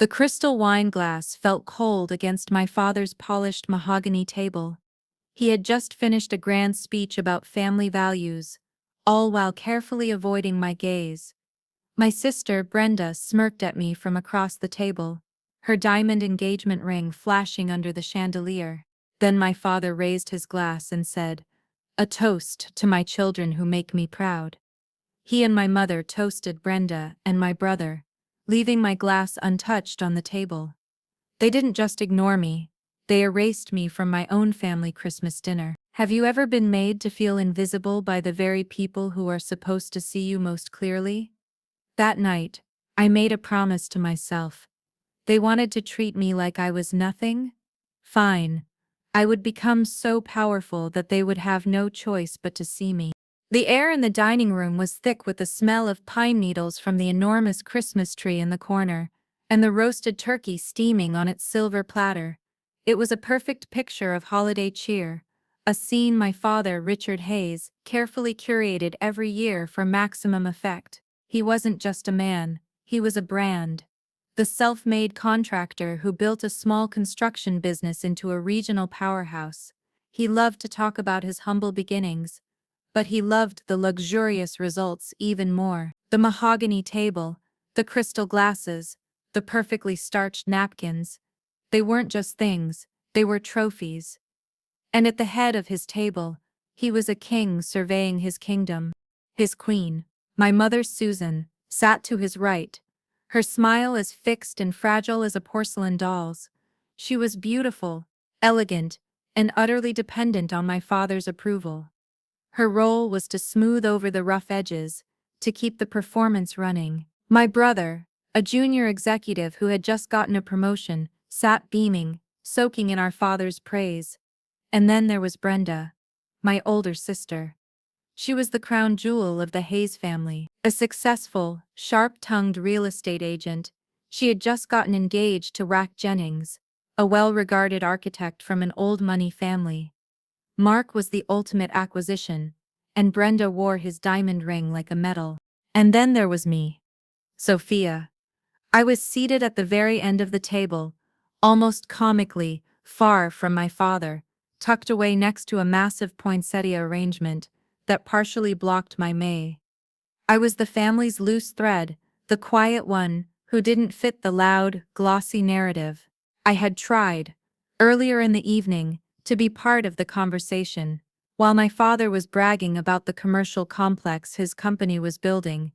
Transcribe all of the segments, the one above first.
The crystal wine glass felt cold against my father's polished mahogany table. He had just finished a grand speech about family values, all while carefully avoiding my gaze. My sister, Brenda, smirked at me from across the table, her diamond engagement ring flashing under the chandelier. Then my father raised his glass and said, "A toast to my children who make me proud." He and my mother toasted Brenda and my brother, leaving my glass untouched on the table. They didn't just ignore me, they erased me from my own family Christmas dinner. Have you ever been made to feel invisible by the very people who are supposed to see you most clearly? That night, I made a promise to myself. They wanted to treat me like I was nothing? Fine. I would become so powerful that they would have no choice but to see me. The air in the dining room was thick with the smell of pine needles from the enormous Christmas tree in the corner, and the roasted turkey steaming on its silver platter. It was a perfect picture of holiday cheer, a scene my father, Richard Hayes, carefully curated every year for maximum effect. He wasn't just a man, he was a brand. The self-made contractor who built a small construction business into a regional powerhouse. He loved to talk about his humble beginnings, but he loved the luxurious results even more. The mahogany table, the crystal glasses, the perfectly starched napkins. They weren't just things, they were trophies. And at the head of his table, he was a king surveying his kingdom. His queen, my mother Susan, sat to his right, her smile as fixed and fragile as a porcelain doll's. She was beautiful, elegant, and utterly dependent on my father's approval. Her role was to smooth over the rough edges, to keep the performance running. My brother, a junior executive who had just gotten a promotion, sat beaming, soaking in our father's praise. And then there was Brenda, my older sister. She was the crown jewel of the Hayes family. A successful, sharp-tongued real estate agent, she had just gotten engaged to Rack Jennings, a well-regarded architect from an old money family. Mark was the ultimate acquisition, and Brenda wore his diamond ring like a medal. And then there was me, Sophia. I was seated at the very end of the table, almost comically far from my father, tucked away next to a massive poinsettia arrangement that partially blocked my May. I was the family's loose thread, the quiet one who didn't fit the loud, glossy narrative. I had tried, earlier in the evening, to be part of the conversation. While my father was bragging about the commercial complex his company was building,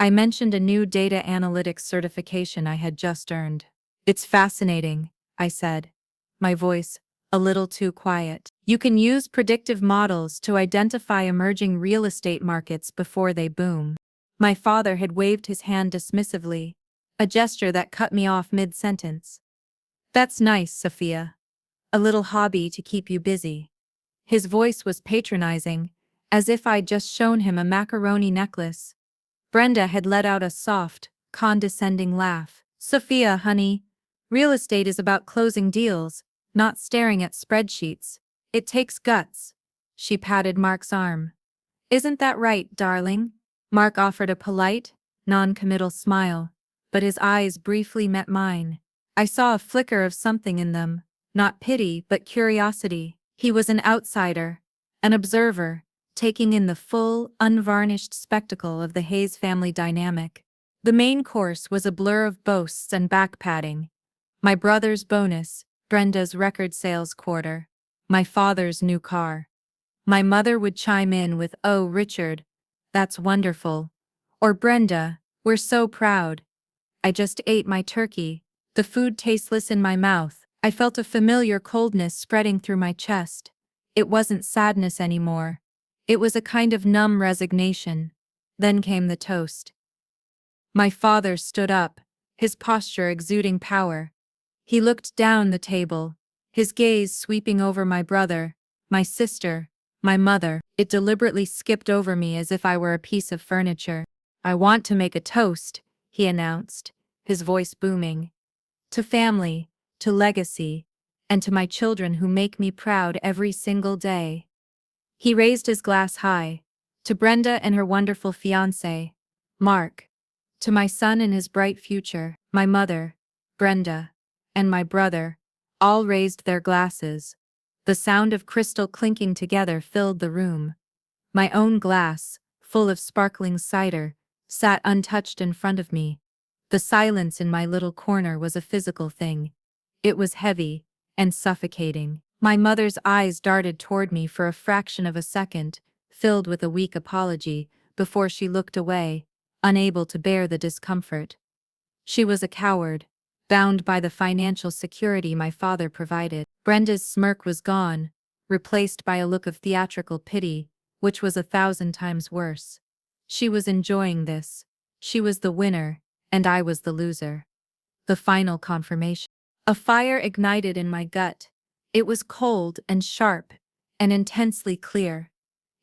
I mentioned a new data analytics certification I had just earned. "It's fascinating," I said, my voice a little too quiet. "You can use predictive models to identify emerging real estate markets before they boom." My father had waved his hand dismissively, a gesture that cut me off mid-sentence. "That's nice, Sophia. A little hobby to keep you busy." His voice was patronizing, as if I'd just shown him a macaroni necklace. Brenda had let out a soft, condescending laugh. "Sophia, honey, real estate is about closing deals, not staring at spreadsheets. It takes guts." She patted Mark's arm. "Isn't that right, darling?" Mark offered a polite, non-committal smile, but his eyes briefly met mine. I saw a flicker of something in them, not pity but curiosity. He was an outsider, an observer, taking in the full, unvarnished spectacle of the Hayes family dynamic. The main course was a blur of boasts and back-patting. My brother's bonus, Brenda's record sales quarter, my father's new car. My mother would chime in with, "Oh, Richard, that's wonderful," or "Brenda, we're so proud." I just ate my turkey, the food tasteless in my mouth. I felt a familiar coldness spreading through my chest. It wasn't sadness anymore. It was a kind of numb resignation. Then came the toast. My father stood up, his posture exuding power. He looked down the table, his gaze sweeping over my brother, my sister, my mother. It deliberately skipped over me as if I were a piece of furniture. "I want to make a toast," he announced, his voice booming. "To family, to legacy, and to my children who make me proud every single day." He raised his glass high. "To Brenda and her wonderful fiancé, Mark. To my son and his bright future, my mother. Brenda, and my brother, all raised their glasses. The sound of crystal clinking together filled the room. My own glass, full of sparkling cider, sat untouched in front of me. The silence in my little corner was a physical thing. It was heavy and suffocating. My mother's eyes darted toward me for a fraction of a second, filled with a weak apology, before she looked away, unable to bear the discomfort. She was a coward, bound by the financial security my father provided. Brenda's smirk was gone, replaced by a look of theatrical pity, which was 1,000 times worse. She was enjoying this. She was the winner, and I was the loser. The final confirmation. A fire ignited in my gut. It was cold and sharp, and intensely clear.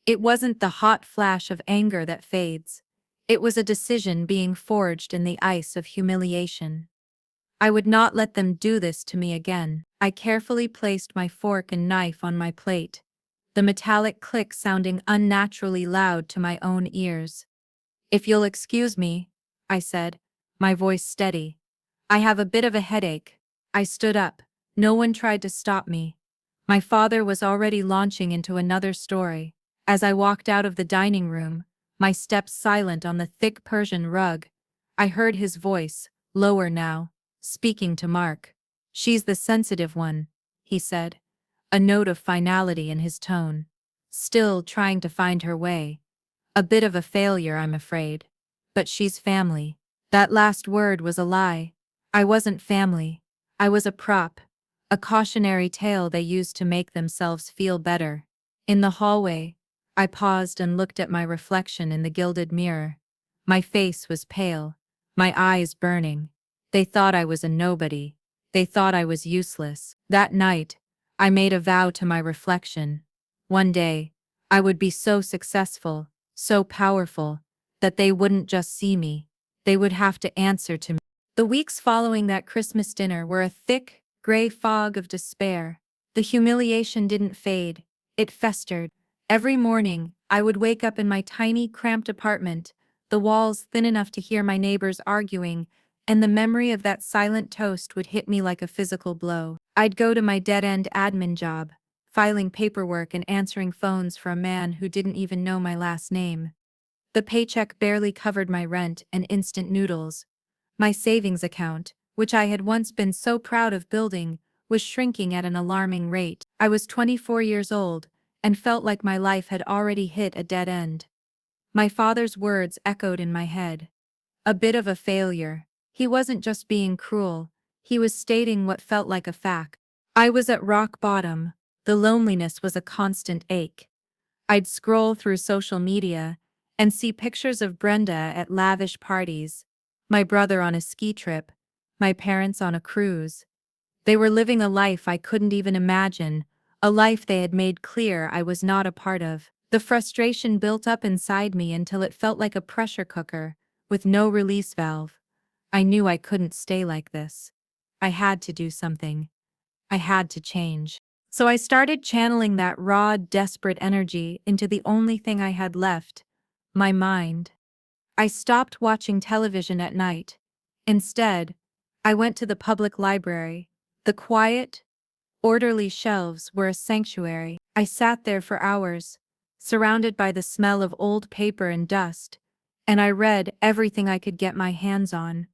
It wasn't the hot flash of anger that fades. It was a decision being forged in the ice of humiliation. I would not let them do this to me again. I carefully placed my fork and knife on my plate, the metallic click sounding unnaturally loud to my own ears. "If you'll excuse me," I said, my voice steady. "I have a bit of a headache." I stood up. No one tried to stop me. My father was already launching into another story. As I walked out of the dining room, my steps silent on the thick Persian rug, I heard his voice, lower now, speaking to Mark. "She's the sensitive one," he said, a note of finality in his tone. "Still trying to find her way. A bit of a failure, I'm afraid. But she's family." That last word was a lie. I wasn't family. I was a prop, a cautionary tale they used to make themselves feel better. In the hallway, I paused and looked at my reflection in the gilded mirror. My face was pale, my eyes burning. They thought I was a nobody. They thought I was useless. That night, I made a vow to my reflection. One day, I would be so successful, so powerful, that they wouldn't just see me. They would have to answer to me. The weeks following that Christmas dinner were a thick, gray fog of despair. The humiliation didn't fade. It festered. Every morning, I would wake up in my tiny, cramped apartment, the walls thin enough to hear my neighbors arguing, and the memory of that silent toast would hit me like a physical blow. I'd go to my dead-end admin job, filing paperwork and answering phones for a man who didn't even know my last name. The paycheck barely covered my rent and instant noodles. My savings account, which I had once been so proud of building, was shrinking at an alarming rate. I was 24 years old, and felt like my life had already hit a dead end. My father's words echoed in my head. A bit of a failure. He wasn't just being cruel, he was stating what felt like a fact. I was at rock bottom. The loneliness was a constant ache. I'd scroll through social media and see pictures of Brenda at lavish parties, my brother on a ski trip, my parents on a cruise. They were living a life I couldn't even imagine, a life they had made clear I was not a part of. The frustration built up inside me until it felt like a pressure cooker, with no release valve. I knew I couldn't stay like this. I had to do something. I had to change. So I started channeling that raw, desperate energy into the only thing I had left, my mind. I stopped watching television at night. Instead, I went to the public library. The quiet, orderly shelves were a sanctuary. I sat there for hours, surrounded by the smell of old paper and dust, and I read everything I could get my hands on.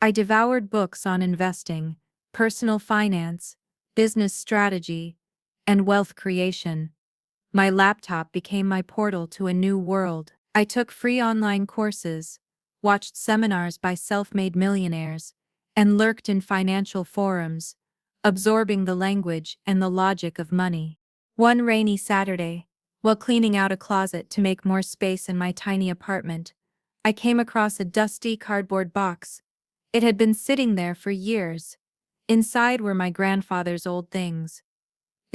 I devoured books on investing, personal finance, business strategy, and wealth creation. My laptop became my portal to a new world. I took free online courses, watched seminars by self-made millionaires, and lurked in financial forums, absorbing the language and the logic of money. One rainy Saturday, while cleaning out a closet to make more space in my tiny apartment, I came across a dusty cardboard box. It had been sitting there for years. Inside were my grandfather's old things.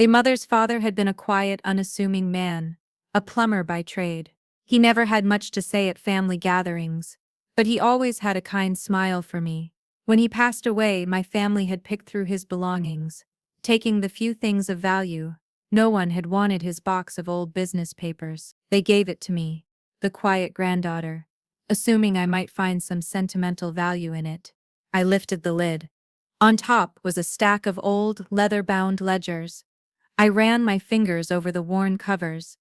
My mother's father had been a quiet, unassuming man, a plumber by trade. He never had much to say at family gatherings, but he always had a kind smile for me. When he passed away, my family had picked through his belongings, taking the few things of value. No one had wanted his box of old business papers. They gave it to me, the quiet granddaughter, assuming I might find some sentimental value in it. I lifted the lid. On top was a stack of old, leather-bound ledgers. I ran my fingers over the worn covers.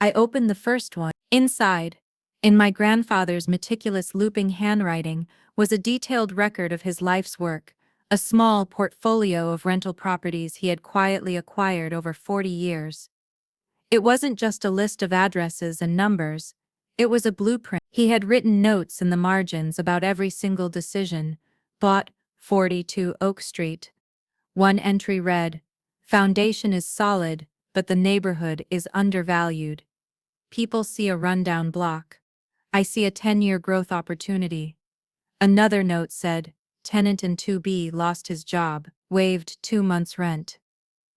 I opened the first one. Inside, in my grandfather's meticulous looping handwriting, was a detailed record of his life's work, a small portfolio of rental properties he had quietly acquired over 40 years. It wasn't just a list of addresses and numbers, it was a blueprint. He had written notes in the margins about every single decision. Bought 42 Oak Street. One entry read, "Foundation is solid, but the neighborhood is undervalued. People see a rundown block. I see a 10-year growth opportunity." Another note said, "Tenant in 2B lost his job, waived 2 months' rent.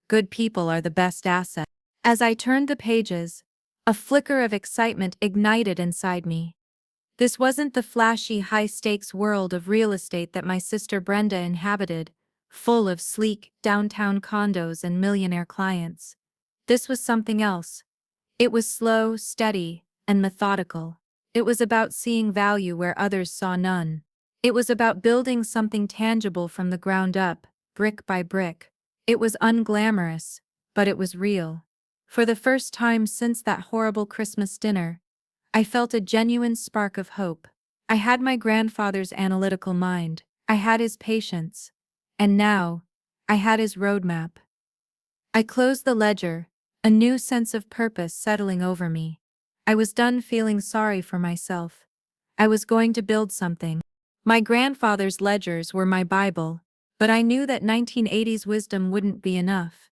Good people are the best asset." As I turned the pages, a flicker of excitement ignited inside me. This wasn't the flashy, high-stakes world of real estate that my sister Brenda inhabited, full of sleek, downtown condos and millionaire clients. This was something else. It was slow, steady, and methodical. It was about seeing value where others saw none. It was about building something tangible from the ground up, brick by brick. It was unglamorous, but it was real. For the first time since that horrible Christmas dinner, I felt a genuine spark of hope. I had my grandfather's analytical mind, I had his patience, and now, I had his roadmap. I closed the ledger, a new sense of purpose settling over me. I was done feeling sorry for myself. I was going to build something. My grandfather's ledgers were my Bible, but I knew that 1980s wisdom wouldn't be enough.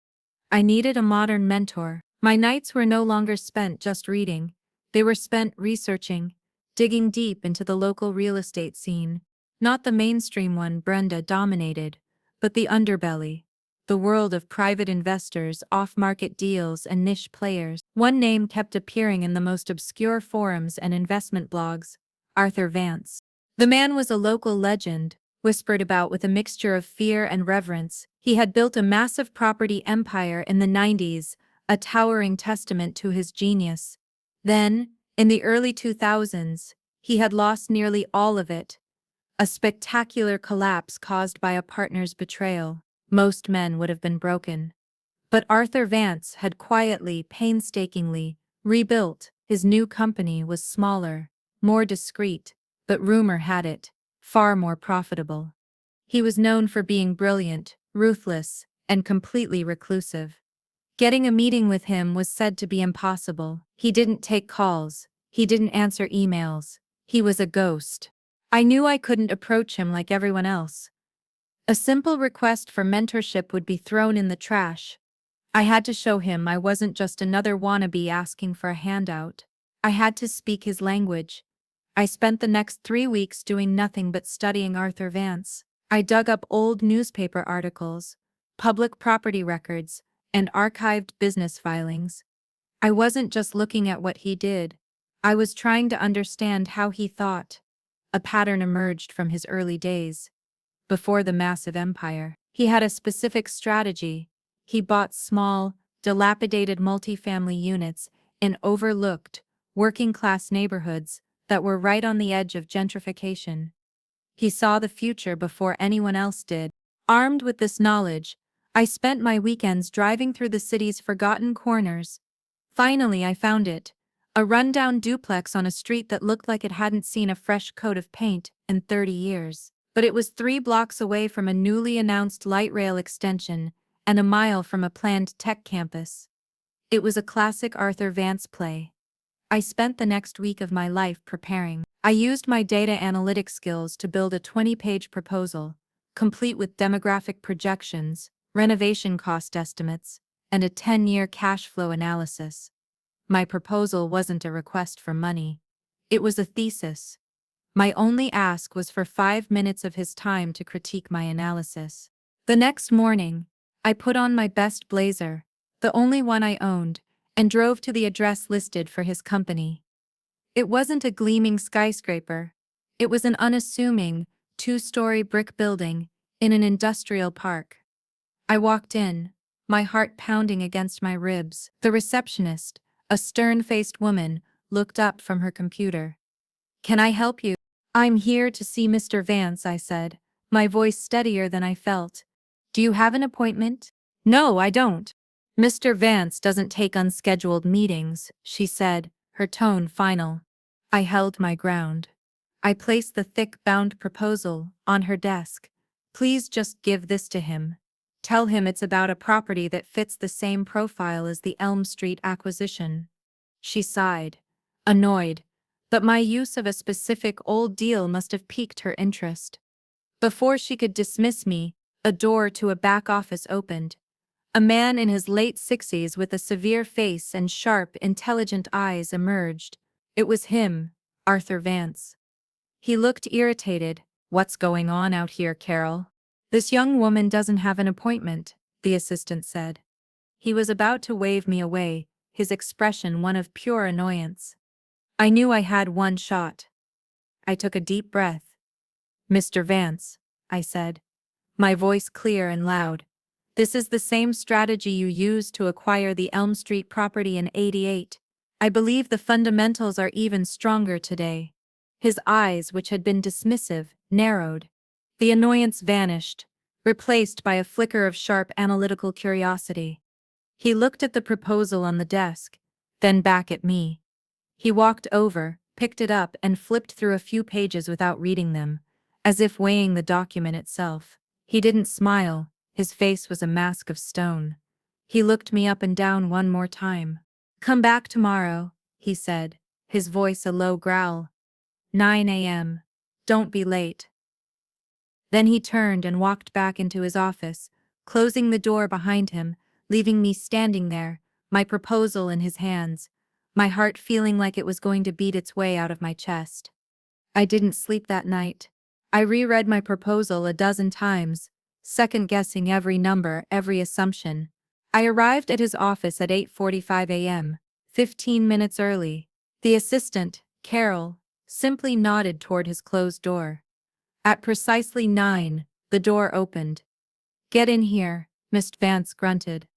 I needed a modern mentor. My nights were no longer spent just reading. They were spent researching, digging deep into the local real estate scene. Not the mainstream one Brenda dominated, but the underbelly. The world of private investors, off-market deals, and niche players. One name kept appearing in the most obscure forums and investment blogs: Arthur Vance. The man was a local legend, whispered about with a mixture of fear and reverence. He had built a massive property empire in the 90s, a towering testament to his genius. Then, in the early 2000s, he had lost nearly all of it. A spectacular collapse caused by a partner's betrayal. Most men would have been broken. But Arthur Vance had quietly, painstakingly rebuilt. His new company was smaller, more discreet, but rumor had it, far more profitable. He was known for being brilliant, ruthless, and completely reclusive. Getting a meeting with him was said to be impossible. He didn't take calls. He didn't answer emails. He was a ghost. I knew I couldn't approach him like everyone else. A simple request for mentorship would be thrown in the trash. I had to show him I wasn't just another wannabe asking for a handout. I had to speak his language. I spent the next 3 weeks doing nothing but studying Arthur Vance. I dug up old newspaper articles, public property records, and archived business filings. I wasn't just looking at what he did. I was trying to understand how he thought. A pattern emerged from his early days. Before the massive empire, he had a specific strategy. He bought small, dilapidated multifamily units in overlooked, working-class neighborhoods that were right on the edge of gentrification. He saw the future before anyone else did. Armed with this knowledge, I spent my weekends driving through the city's forgotten corners. Finally, I found it. A rundown duplex on a street that looked like it hadn't seen a fresh coat of paint in 30 years. But it was 3 blocks away from a newly announced light rail extension and a mile from a planned tech campus. It was a classic Arthur Vance play. I spent the next week of my life preparing. I used my data analytics skills to build a 20-page proposal, complete with demographic projections, renovation cost estimates, and a 10-year cash flow analysis. My proposal wasn't a request for money. It was a thesis. My only ask was for 5 minutes of his time to critique my analysis. The next morning, I put on my best blazer, the only one I owned, and drove to the address listed for his company. It wasn't a gleaming skyscraper. It was an unassuming, 2-story brick building in an industrial park. I walked in, my heart pounding against my ribs. The receptionist, a stern-faced woman, looked up from her computer. "Can I help you?" "I'm here to see Mr. Vance," I said, my voice steadier than I felt. Do you have an appointment? No, I don't. Mr. Vance doesn't take unscheduled meetings, she said, her tone final. I held my ground. I placed the thick bound proposal on her desk. Please just give this to him. Tell him it's about a property that fits the same profile as the Elm Street acquisition. She sighed, annoyed, but my use of a specific old deal must have piqued her interest. Before she could dismiss me, a door to a back office opened. A man in his late 60s with a severe face and sharp, intelligent eyes emerged. It was him, Arthur Vance. He looked irritated. What's going on out here, Carol? This young woman doesn't have an appointment, the assistant said. He was about to wave me away, his expression one of pure annoyance. I knew I had one shot. I took a deep breath. Mr. Vance, I said, my voice clear and loud. This is the same strategy you used to acquire the Elm Street property in '88. I believe the fundamentals are even stronger today. His eyes, which had been dismissive, narrowed. The annoyance vanished, replaced by a flicker of sharp analytical curiosity. He looked at the proposal on the desk, then back at me. He walked over, picked it up, and flipped through a few pages without reading them, as if weighing the document itself. He didn't smile, his face was a mask of stone. He looked me up and down one more time. Come back tomorrow, he said, his voice a low growl. 9 a.m. Don't be late. Then he turned and walked back into his office, closing the door behind him, leaving me standing there, my proposal in his hands, my heart feeling like it was going to beat its way out of my chest. I didn't sleep that night. I reread my proposal a dozen times, second-guessing every number, every assumption. I arrived at his office at 8:45 a.m., 15 minutes early. The assistant, Carol, simply nodded toward his closed door. At precisely 9, the door opened. Get in here, Miss Vance grunted.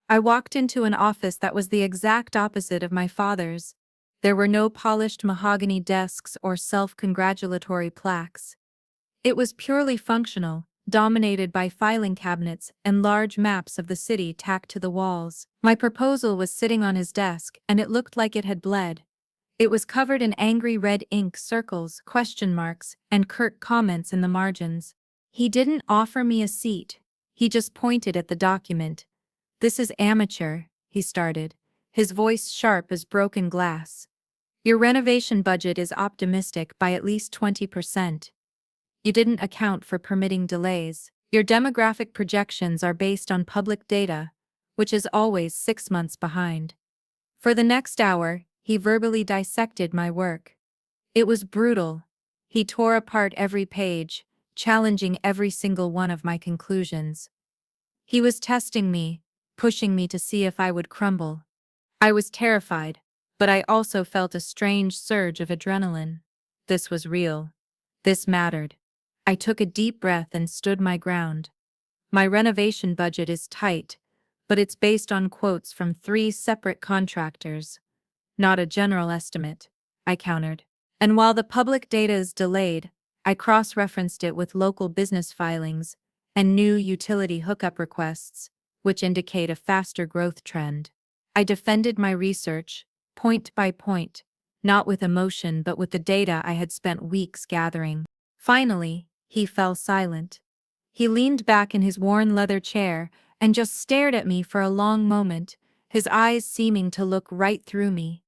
I walked into an office that was the exact opposite of my father's. There were no polished mahogany desks or self-congratulatory plaques. It was purely functional, dominated by filing cabinets and large maps of the city tacked to the walls. My proposal was sitting on his desk, and it looked like it had bled. It was covered in angry red ink circles, question marks, and curt comments in the margins. He didn't offer me a seat. He just pointed at the document. This is amateur, he started, his voice sharp as broken glass. Your renovation budget is optimistic by at least 20%. You didn't account for permitting delays. Your demographic projections are based on public data, which is always 6 months behind. For the next hour, he verbally dissected my work. It was brutal. He tore apart every page, challenging every single one of my conclusions. He was testing me, pushing me to see if I would crumble. I was terrified, but I also felt a strange surge of adrenaline. This was real. This mattered. I took a deep breath and stood my ground. My renovation budget is tight, but it's based on quotes from 3 separate contractors. Not a general estimate, I countered. And while the public data is delayed, I cross-referenced it with local business filings and new utility hookup requests, which indicate a faster growth trend. I defended my research, point by point, not with emotion but with the data I had spent weeks gathering. Finally, he fell silent. He leaned back in his worn leather chair and just stared at me for a long moment, his eyes seeming to look right through me.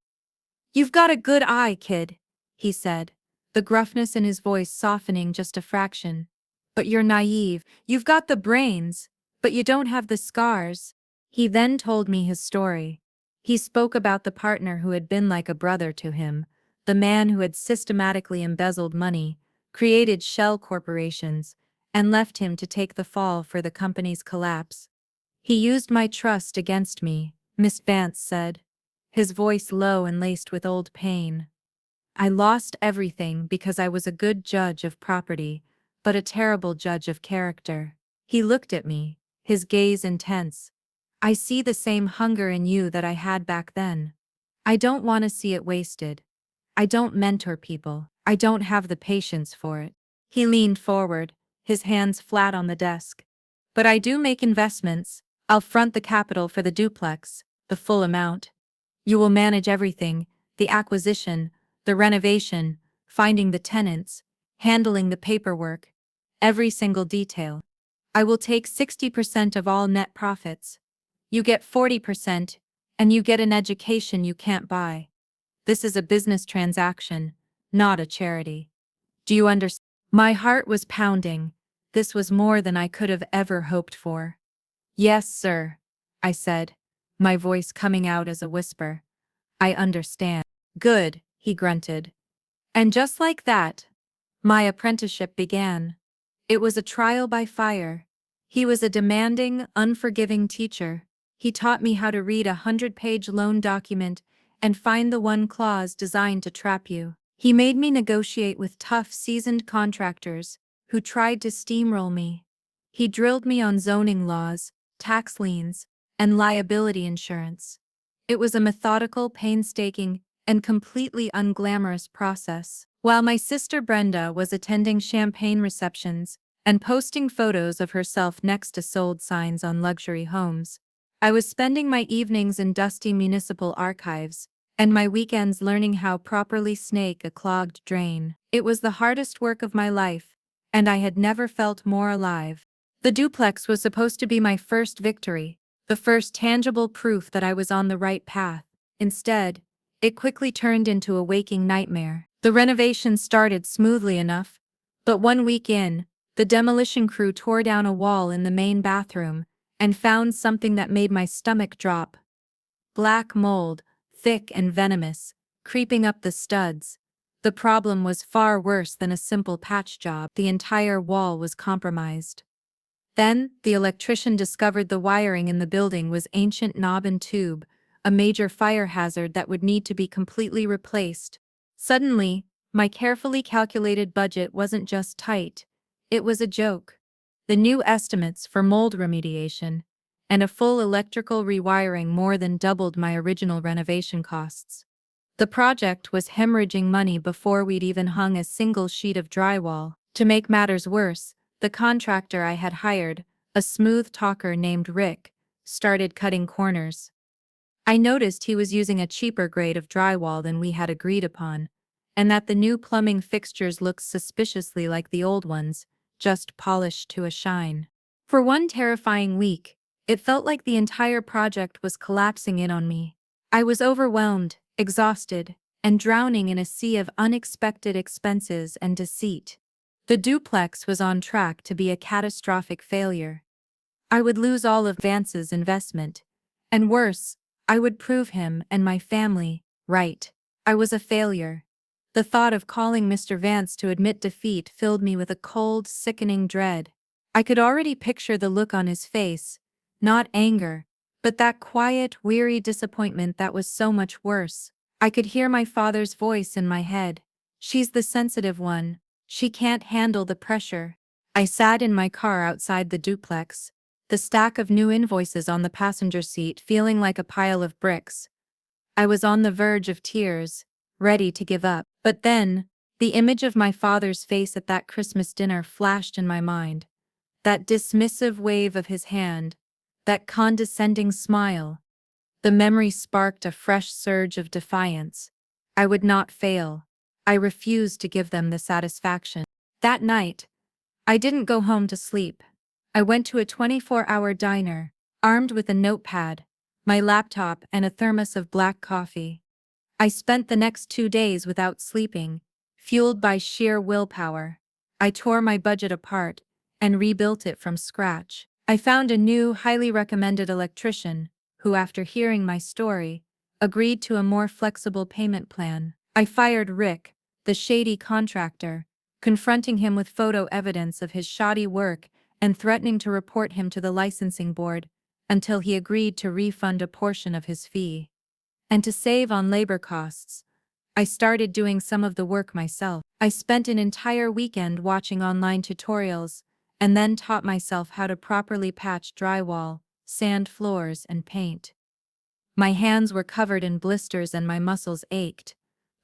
You've got a good eye, kid, he said, the gruffness in his voice softening just a fraction. But you're naive. You've got the brains, but you don't have the scars. He then told me his story. He spoke about the partner who had been like a brother to him, the man who had systematically embezzled money, created shell corporations, and left him to take the fall for the company's collapse. He used my trust against me, Miss Vance said, his voice low and laced with old pain. I lost everything because I was a good judge of property, but a terrible judge of character. He looked at me, his gaze intense. I see the same hunger in you that I had back then. I don't want to see it wasted. I don't mentor people. I don't have the patience for it. He leaned forward, his hands flat on the desk. But I do make investments. I'll front the capital for the duplex, the full amount. You will manage everything, the acquisition, the renovation, finding the tenants, handling the paperwork, every single detail. I will take 60% of all net profits. You get 40%, and you get an education you can't buy. This is a business transaction, not a charity. Do you understand? My heart was pounding. This was more than I could have ever hoped for. Yes, sir, I said, my voice coming out as a whisper. I understand. Good, he grunted. And just like that, my apprenticeship began. It was a trial by fire. He was a demanding, unforgiving teacher. He taught me how to read a 100-page loan document and find the one clause designed to trap you. He made me negotiate with tough, seasoned contractors who tried to steamroll me. He drilled me on zoning laws, tax liens, and liability insurance. It was a methodical, painstaking, and completely unglamorous process. While my sister Brenda was attending champagne receptions and posting photos of herself next to sold signs on luxury homes, I was spending my evenings in dusty municipal archives and my weekends learning how properly snake a clogged drain. It was the hardest work of my life, and I had never felt more alive. The duplex was supposed to be my first victory, the first tangible proof that I was on the right path. Instead, it quickly turned into a waking nightmare. The renovation started smoothly enough, but 1 week in, the demolition crew tore down a wall in the main bathroom and found something that made my stomach drop. Black mold, thick and venomous, creeping up the studs. The problem was far worse than a simple patch job. The entire wall was compromised. Then, the electrician discovered the wiring in the building was ancient knob and tube, a major fire hazard that would need to be completely replaced. Suddenly, my carefully calculated budget wasn't just tight, it was a joke. The new estimates for mold remediation and a full electrical rewiring more than doubled my original renovation costs. The project was hemorrhaging money before we'd even hung a single sheet of drywall. To make matters worse, the contractor I had hired, a smooth talker named Rick, started cutting corners. I noticed he was using a cheaper grade of drywall than we had agreed upon, and that the new plumbing fixtures looked suspiciously like the old ones, just polished to a shine. For one terrifying week, it felt like the entire project was collapsing in on me. I was overwhelmed, exhausted, and drowning in a sea of unexpected expenses and deceit. The duplex was on track to be a catastrophic failure. I would lose all of Vance's investment, and worse, I would prove him and my family right. I was a failure. The thought of calling Mr. Vance to admit defeat filled me with a cold, sickening dread. I could already picture the look on his face, not anger, but that quiet, weary disappointment that was so much worse. I could hear my father's voice in my head. She's the sensitive one. She can't handle the pressure. I sat in my car outside the duplex, the stack of new invoices on the passenger seat feeling like a pile of bricks. I was on the verge of tears, ready to give up. But then, the image of my father's face at that Christmas dinner flashed in my mind. That dismissive wave of his hand, that condescending smile. The memory sparked a fresh surge of defiance. I would not fail. I refused to give them the satisfaction. That night, I didn't go home to sleep. I went to a 24-hour diner, armed with a notepad, my laptop, and a thermos of black coffee. I spent the next 2 days without sleeping, fueled by sheer willpower. I tore my budget apart and rebuilt it from scratch. I found a new, highly recommended electrician who, after hearing my story, agreed to a more flexible payment plan. I fired Rick, the shady contractor, confronting him with photo evidence of his shoddy work and threatening to report him to the licensing board until he agreed to refund a portion of his fee. And to save on labor costs, I started doing some of the work myself. I spent an entire weekend watching online tutorials and then taught myself how to properly patch drywall, sand floors, and paint. My hands were covered in blisters and my muscles ached,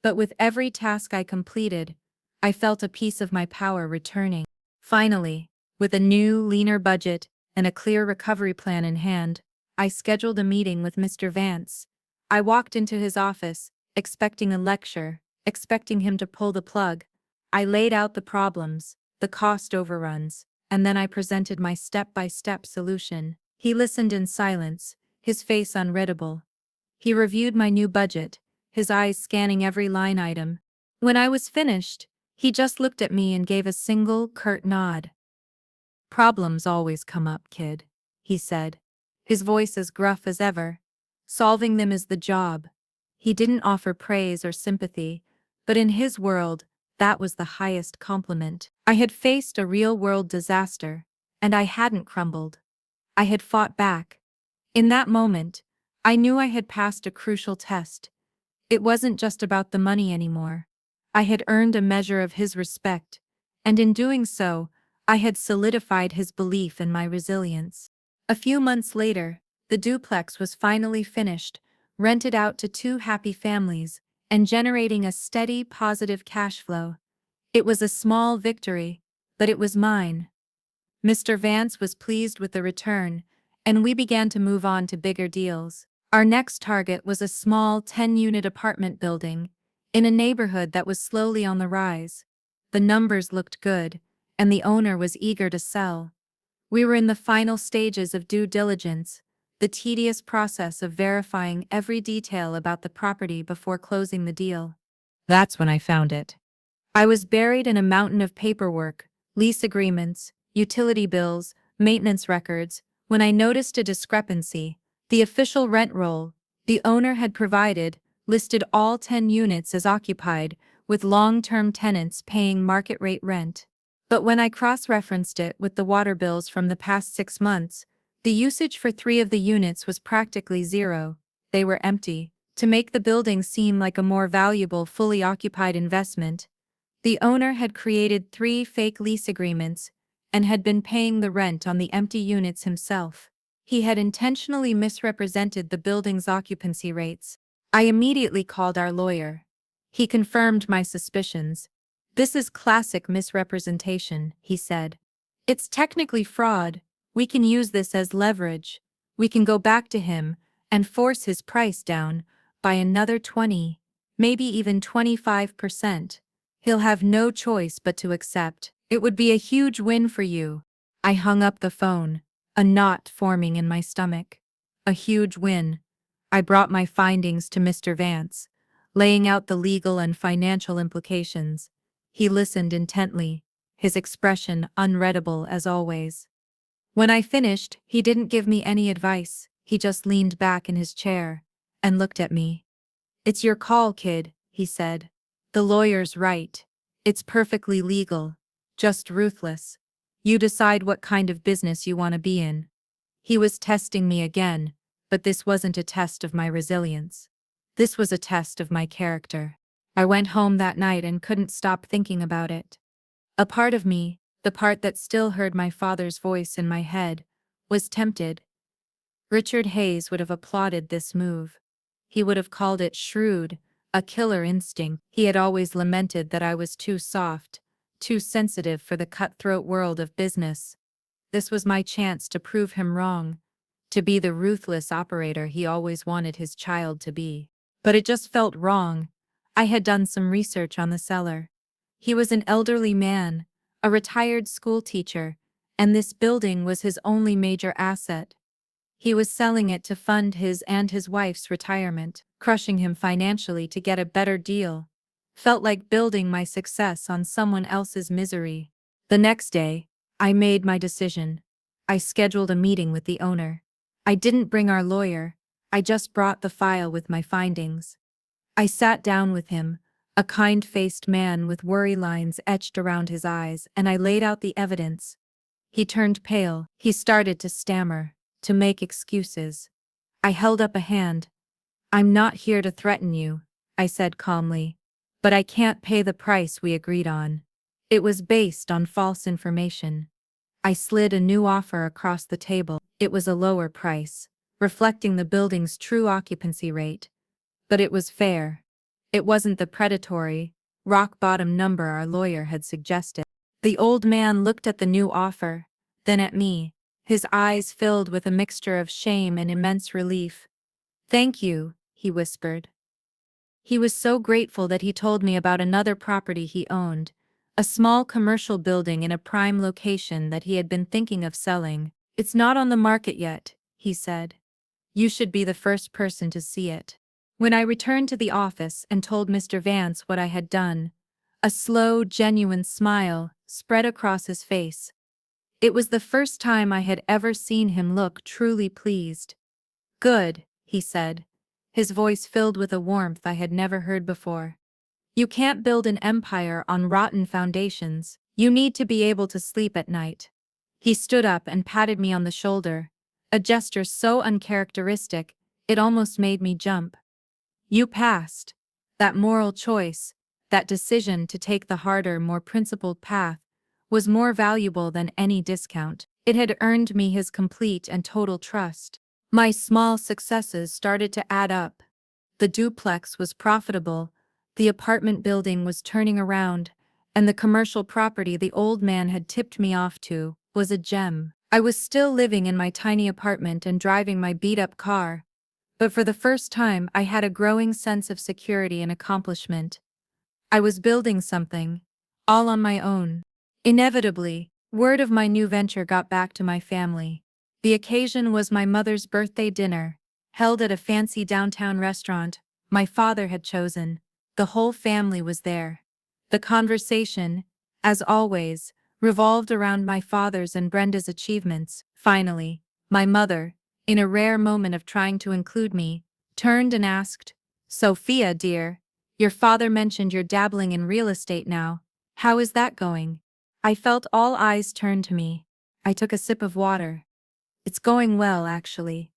but with every task I completed, I felt a piece of my power returning. Finally, With a new, leaner budget and a clear recovery plan in hand, I scheduled a meeting with Mr. Vance. I walked into his office, expecting a lecture, expecting him to pull the plug. I laid out the problems, the cost overruns, and then I presented my step-by-step solution. He listened in silence, his face unreadable. He reviewed my new budget, his eyes scanning every line item. When I was finished, he just looked at me and gave a single, curt nod. "Problems always come up, kid," he said, his voice as gruff as ever. "Solving them is the job." He didn't offer praise or sympathy, but in his world, that was the highest compliment. I had faced a real-world disaster, and I hadn't crumbled. I had fought back. In that moment, I knew I had passed a crucial test. It wasn't just about the money anymore. I had earned a measure of his respect, and in doing so, I had solidified his belief in my resilience. A few months later, the duplex was finally finished, rented out to two happy families, and generating a steady, positive cash flow. It was a small victory, but it was mine. Mr. Vance was pleased with the return, and we began to move on to bigger deals. Our next target was a small 10-unit apartment building in a neighborhood that was slowly on the rise. The numbers looked good, and the owner was eager to sell. We were in the final stages of due diligence, the tedious process of verifying every detail about the property before closing the deal. That's when I found it. I was buried in a mountain of paperwork, lease agreements, utility bills, maintenance records, when I noticed a discrepancy. The official rent roll the owner had provided listed all 10 units as occupied, with long-term tenants paying market-rate rent. But when I cross-referenced it with the water bills from the past 6 months, the usage for 3 of the units was practically zero. They were empty. To make the building seem like a more valuable, fully occupied investment, the owner had created 3 fake lease agreements and had been paying the rent on the empty units himself. He had intentionally misrepresented the building's occupancy rates. I immediately called our lawyer. He confirmed my suspicions. "This is classic misrepresentation," he said. "It's technically fraud. We can use this as leverage. We can go back to him and force his price down by another 20, maybe even 25%. He'll have no choice but to accept. It would be a huge win for you." I hung up the phone, a knot forming in my stomach. A huge win. I brought my findings to Mr. Vance, laying out the legal and financial implications. He listened intently, his expression unreadable as always. When I finished, he didn't give me any advice. He just leaned back in his chair and looked at me. "It's your call, kid," he said. "The lawyer's right. It's perfectly legal. Just ruthless. You decide what kind of business you want to be in." He was testing me again, but this wasn't a test of my resilience. This was a test of my character. I went home that night and couldn't stop thinking about it. A part of me, the part that still heard my father's voice in my head, was tempted. Richard Hayes would have applauded this move. He would have called it shrewd, a killer instinct. He had always lamented that I was too soft, too sensitive for the cutthroat world of business. This was my chance to prove him wrong, to be the ruthless operator he always wanted his child to be. But it just felt wrong. I had done some research on the seller. He was an elderly man, a retired school teacher, and this building was his only major asset. He was selling it to fund his and his wife's retirement, crushing him financially to get a better deal. Felt like building my success on someone else's misery. The next day, I made my decision. I scheduled a meeting with the owner. I didn't bring our lawyer, I just brought the file with my findings. I sat down with him, a kind-faced man with worry lines etched around his eyes, and I laid out the evidence. He turned pale. He started to stammer, to make excuses. I held up a hand. "I'm not here to threaten you," I said calmly. "But I can't pay the price we agreed on. It was based on false information." I slid a new offer across the table. It was a lower price, reflecting the building's true occupancy rate. But it was fair. It wasn't the predatory, rock-bottom number our lawyer had suggested. The old man looked at the new offer, then at me, his eyes filled with a mixture of shame and immense relief. "Thank you," he whispered. He was so grateful that he told me about another property he owned, a small commercial building in a prime location that he had been thinking of selling. "It's not on the market yet," he said. "You should be the first person to see it." When I returned to the office and told Mr. Vance what I had done, a slow, genuine smile spread across his face. It was the first time I had ever seen him look truly pleased. "Good," he said, his voice filled with a warmth I had never heard before. "You can't build an empire on rotten foundations. You need to be able to sleep at night." He stood up and patted me on the shoulder, a gesture so uncharacteristic, it almost made me jump. "You passed. That moral choice, that decision to take the harder, more principled path, was more valuable than any discount. It had earned me his complete and total trust." My small successes started to add up. The duplex was profitable, the apartment building was turning around, and the commercial property the old man had tipped me off to was a gem. I was still living in my tiny apartment and driving my beat-up car, but for the first time I had a growing sense of security and accomplishment. I was building something, all on my own. Inevitably, word of my new venture got back to my family. The occasion was my mother's birthday dinner, held at a fancy downtown restaurant my father had chosen. The whole family was there. The conversation, as always, revolved around my father's and Brenda's achievements. Finally, my mother, in a rare moment of trying to include me, turned and asked, "Sophia, dear, your father mentioned you're dabbling in real estate now. How is that going?" I felt all eyes turn to me. I took a sip of water. "It's going well, actually,"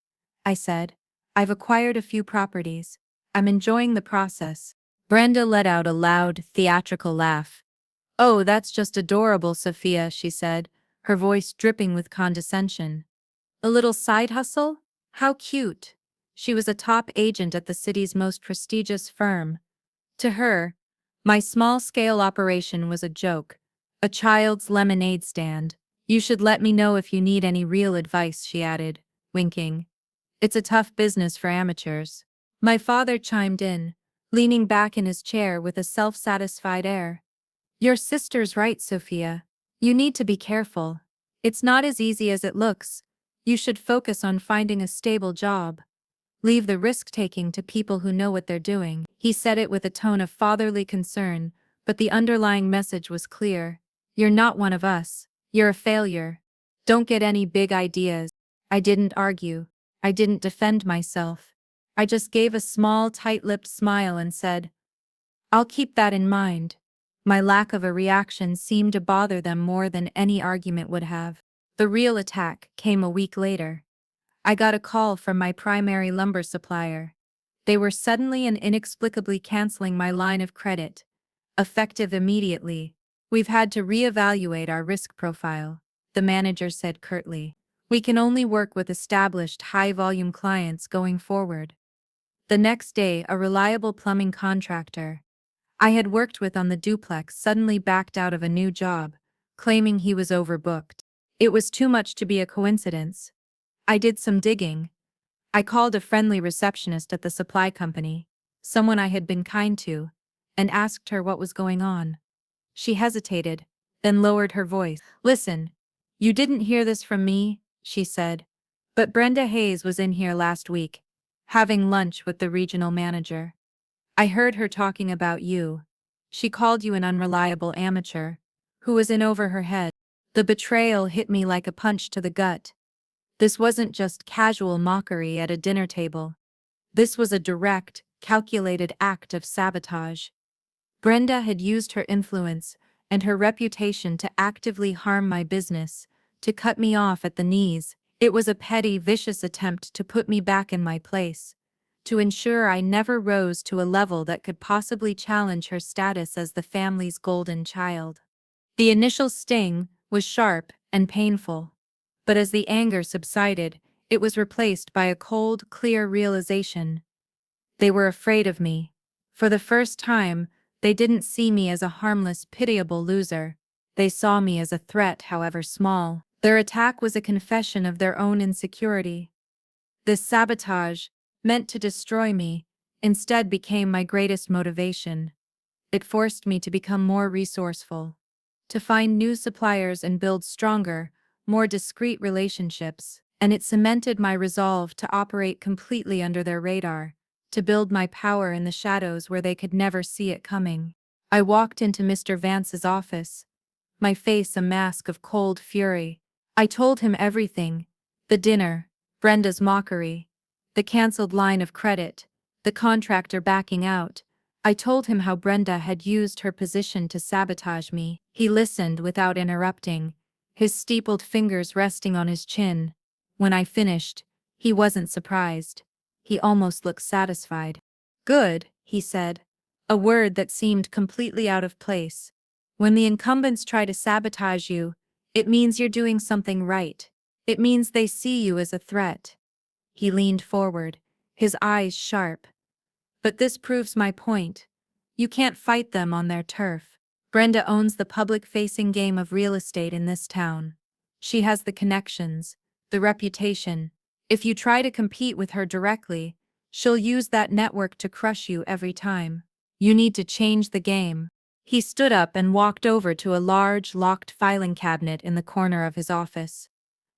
I said. "I've acquired a few properties. I'm enjoying the process." Brenda let out a loud, theatrical laugh. "Oh, that's just adorable, Sophia," she said, her voice dripping with condescension. "A little side hustle? How cute." She was a top agent at the city's most prestigious firm. To her, my small-scale operation was a joke, a child's lemonade stand. "You should let me know if you need any real advice," she added, winking. "It's a tough business for amateurs." My father chimed in, leaning back in his chair with a self-satisfied air. "Your sister's right, Sophia. You need to be careful. It's not as easy as it looks. You should focus on finding a stable job. Leave the risk-taking to people who know what they're doing." He said it with a tone of fatherly concern, but the underlying message was clear. "You're not one of us. You're a failure. Don't get any big ideas." I didn't argue. I didn't defend myself. I just gave a small, tight-lipped smile and said, "I'll keep that in mind." My lack of a reaction seemed to bother them more than any argument would have. The real attack came a week later. I got a call from my primary lumber supplier. They were suddenly and inexplicably canceling my line of credit, effective immediately. "We've had to reevaluate our risk profile," the manager said curtly. "We can only work with established high-volume clients going forward." The next day, a reliable plumbing contractor I had worked with on the duplex suddenly backed out of a new job, claiming he was overbooked. It was too much to be a coincidence. I did some digging. I called a friendly receptionist at the supply company, someone I had been kind to, and asked her what was going on. She hesitated, then lowered her voice. "Listen, you didn't hear this from me," she said, "but Brenda Hayes was in here last week, having lunch with the regional manager. I heard her talking about you. She called you an unreliable amateur, who was in over her head." The betrayal hit me like a punch to the gut. This wasn't just casual mockery at a dinner table. This was a direct, calculated act of sabotage. Brenda had used her influence and her reputation to actively harm my business, to cut me off at the knees. It was a petty, vicious attempt to put me back in my place, to ensure I never rose to a level that could possibly challenge her status as the family's golden child. The initial sting was sharp and painful, but as the anger subsided, it was replaced by a cold, clear realization. They were afraid of me. For the first time, they didn't see me as a harmless, pitiable loser. They saw me as a threat, however small. Their attack was a confession of their own insecurity. This sabotage, meant to destroy me, instead became my greatest motivation. It forced me to become more resourceful, to find new suppliers and build stronger, more discreet relationships, and it cemented my resolve to operate completely under their radar, to build my power in the shadows where they could never see it coming. I walked into Mr. Vance's office, my face a mask of cold fury. I told him everything: the dinner, Brenda's mockery, the cancelled line of credit, the contractor backing out. I told him how Brenda had used her position to sabotage me. He listened without interrupting, his steepled fingers resting on his chin. When I finished, he wasn't surprised. He almost looked satisfied. "Good," he said, a word that seemed completely out of place. When the incumbents try to sabotage you, it means you're doing something right. It means they see you as a threat. He leaned forward, his eyes sharp. "But this proves my point. You can't fight them on their turf. Brenda owns the public-facing game of real estate in this town. She has the connections, the reputation. If you try to compete with her directly, she'll use that network to crush you every time. You need to change the game." He stood up and walked over to a large, locked filing cabinet in the corner of his office.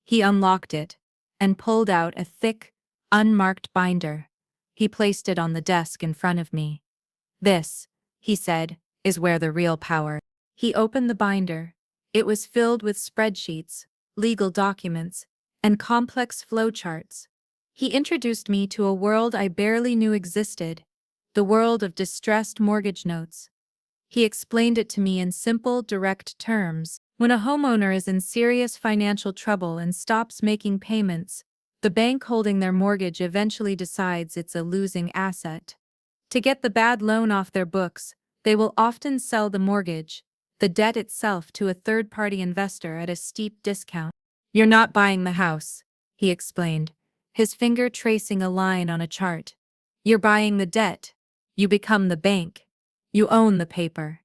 He unlocked it and pulled out a thick, unmarked binder. He placed it on the desk in front of me. "This," he said, "is where the real power." He opened the binder. It was filled with spreadsheets, legal documents, and complex flowcharts. He introduced me to a world I barely knew existed, the world of distressed mortgage notes. He explained it to me in simple, direct terms. When a homeowner is in serious financial trouble and stops making payments, the bank holding their mortgage eventually decides it's a losing asset. To get the bad loan off their books, they will often sell the mortgage, the debt itself, to a third-party investor at a steep discount. "You're not buying the house," he explained, his finger tracing a line on a chart. "You're buying the debt. You become the bank. You own the paper.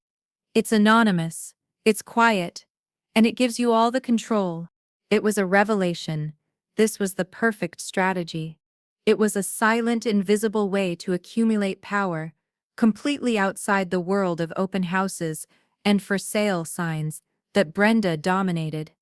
It's anonymous, it's quiet, and it gives you all the control." It was a revelation. This was the perfect strategy. It was a silent, invisible way to accumulate power, completely outside the world of open houses and for sale signs that Brenda dominated.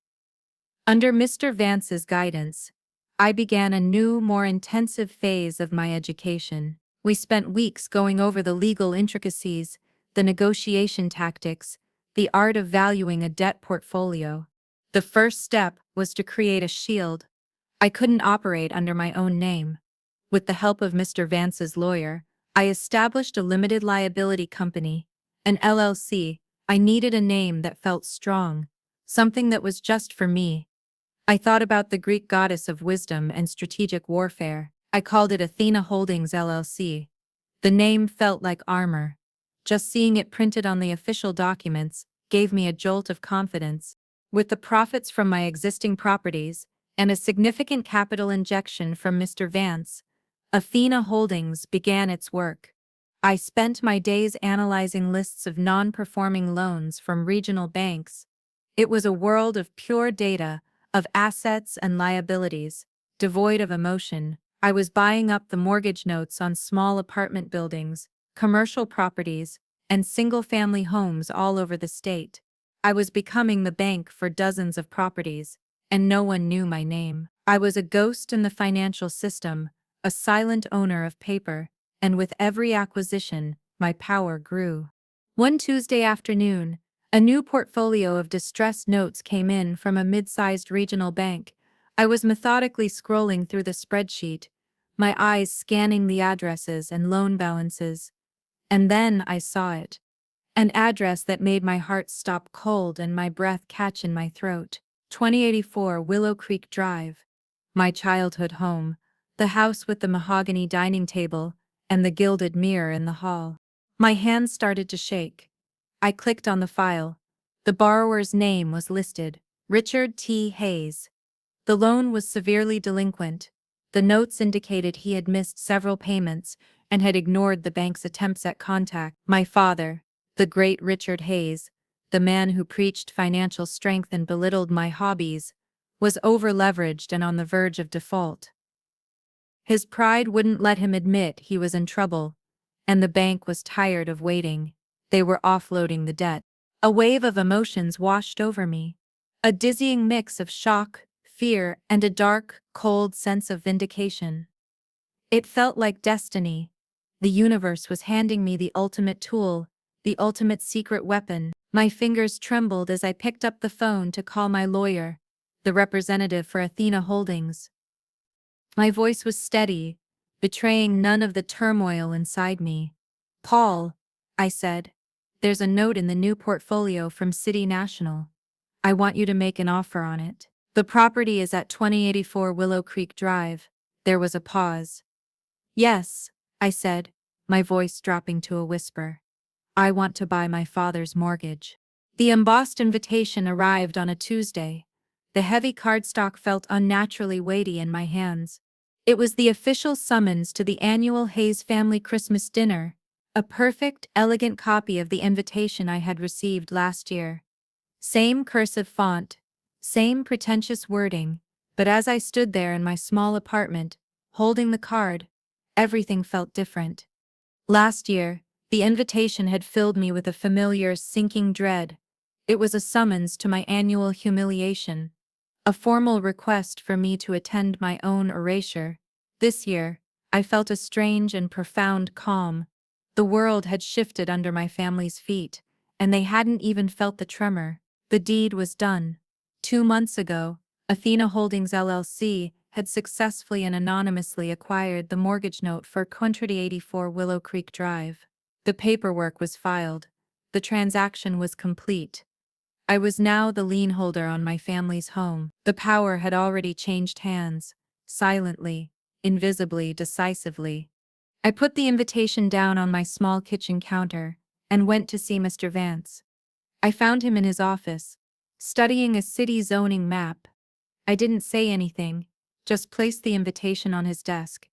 Under Mr. Vance's guidance, I began a new, more intensive phase of my education. We spent weeks going over the legal intricacies, the negotiation tactics, the art of valuing a debt portfolio. The first step was to create a shield. I couldn't operate under my own name. With the help of Mr. Vance's lawyer, I established a limited liability company, an LLC. I needed a name that felt strong, something that was just for me. I thought about the Greek goddess of wisdom and strategic warfare. I called it Athena Holdings LLC. The name felt like armor. Just seeing it printed on the official documents gave me a jolt of confidence. With the profits from my existing properties and a significant capital injection from Mr. Vance, Athena Holdings began its work. I spent my days analyzing lists of non-performing loans from regional banks. It was a world of pure data, of assets and liabilities, devoid of emotion. I was buying up the mortgage notes on small apartment buildings, commercial properties, and single-family homes all over the state. I was becoming the bank for dozens of properties, and no one knew my name. I was a ghost in the financial system, a silent owner of paper, and with every acquisition, my power grew. One Tuesday afternoon, a new portfolio of distressed notes came in from a mid-sized regional bank. I was methodically scrolling through the spreadsheet, my eyes scanning the addresses and loan balances. And then I saw it. An address that made my heart stop cold and my breath catch in my throat. 2084 Willow Creek Drive. My childhood home, the house with the mahogany dining table and the gilded mirror in the hall. My hands started to shake. I clicked on the file. The borrower's name was listed, Richard T. Hayes. The loan was severely delinquent. The notes indicated he had missed several payments and had ignored the bank's attempts at contact. My father, the great Richard Hayes, the man who preached financial strength and belittled my hobbies, was over-leveraged and on the verge of default. His pride wouldn't let him admit he was in trouble, and the bank was tired of waiting. They were offloading the debt. A wave of emotions washed over me. A dizzying mix of shock, fear, and a dark, cold sense of vindication. It felt like destiny. The universe was handing me the ultimate tool, the ultimate secret weapon. My fingers trembled as I picked up the phone to call my lawyer, the representative for Athena Holdings. My voice was steady, betraying none of the turmoil inside me. "Paul," I said, "there's a note in the new portfolio from City National. I want you to make an offer on it. The property is at 2084 Willow Creek Drive." There was a pause. "Yes," I said, my voice dropping to a whisper. "I want to buy my father's mortgage." The embossed invitation arrived on a Tuesday. The heavy cardstock felt unnaturally weighty in my hands. It was the official summons to the annual Hayes family Christmas dinner, a perfect, elegant copy of the invitation I had received last year. Same cursive font, same pretentious wording, but as I stood there in my small apartment, holding the card, everything felt different. Last year, the invitation had filled me with a familiar, sinking dread. It was a summons to my annual humiliation, a formal request for me to attend my own erasure. This year, I felt a strange and profound calm. The world had shifted under my family's feet, and they hadn't even felt the tremor. The deed was done. 2 months ago, Athena Holdings LLC had successfully and anonymously acquired the mortgage note for 2084 Willow Creek Drive. The paperwork was filed. The transaction was complete. I was now the lien holder on my family's home. The power had already changed hands, silently, invisibly, decisively. I put the invitation down on my small kitchen counter and went to see Mr. Vance. I found him in his office, studying a city zoning map. I didn't say anything, just placed the invitation on his desk.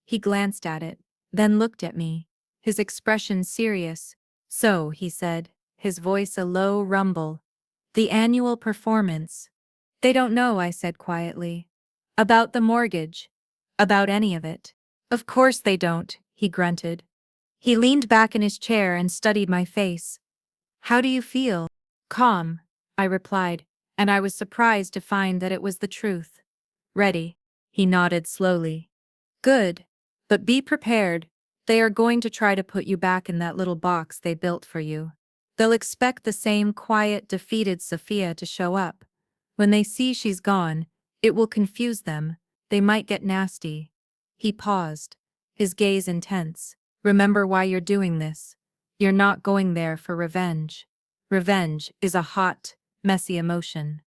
He glanced at it, then looked at me, his expression serious. "So," he said, his voice a low rumble, "the annual performance." "They don't know," I said quietly. "About the mortgage. About any of it." "Of course they don't," he grunted. He leaned back in his chair and studied my face. "How do you feel?" "Calm," I replied, and I was surprised to find that it was the truth. "Ready," he nodded slowly. "Good. But be prepared. They are going to try to put you back in that little box they built for you. They'll expect the same quiet, defeated Sophia to show up. When they see she's gone, it will confuse them. They might get nasty." He paused, his gaze intense. "Remember why you're doing this. You're not going there for revenge. Revenge is a hot, messy emotion.